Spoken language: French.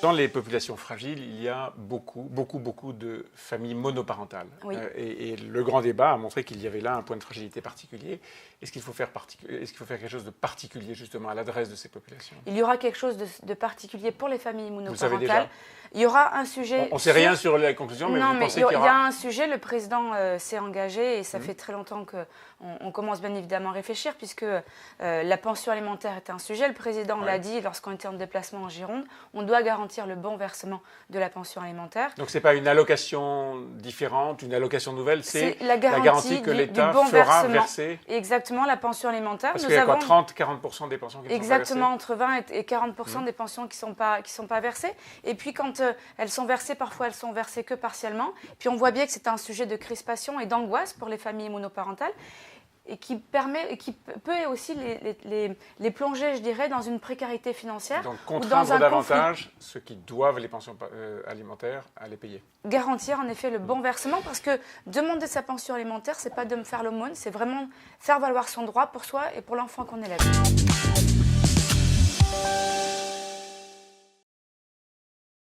Dans les populations fragiles, il y a beaucoup de familles monoparentales. Oui. Et le grand débat a montré qu'il y avait là un point de fragilité particulier. Est-ce qu'il faut faire quelque chose de particulier justement à l'adresse de ces populations? Il y aura quelque chose de particulier pour les familles Vous le savez déjà? monoparentales. Il y aura un sujet. On ne sait rien sur la conclusion, mais non, vous mais pensez il qu'il y y aura... a un sujet, le président s'est engagé et ça fait très longtemps qu'on commence bien évidemment à réfléchir puisque la pension alimentaire est un sujet. Le président l'a dit lorsqu'on était en déplacement en Gironde, on doit garantir le bon versement de la pension alimentaire. Donc ce n'est pas une allocation différente, une allocation nouvelle, c'est la garantie que l'État bon fera versement. Verser. Exactement, la pension alimentaire. Parce qu'il y a quoi, 30-40% des pensions qui ne sont pas versées? Exactement, entre 20 et 40% des pensions qui sont pas versées. Et puis quand elles sont versées, parfois elles sont versées que partiellement. Puis on voit bien que c'est un sujet de crispation et d'angoisse pour les familles monoparentales et qui peut aussi les plonger, je dirais, dans une précarité financière. Donc ou dans contraindre un davantage conflit. ceux qui doivent les pensions alimentaires à les payer. Garantir en effet le bon versement, parce que demander sa pension alimentaire, c'est pas de me faire l'aumône, c'est vraiment faire valoir son droit pour soi et pour l'enfant qu'on élève.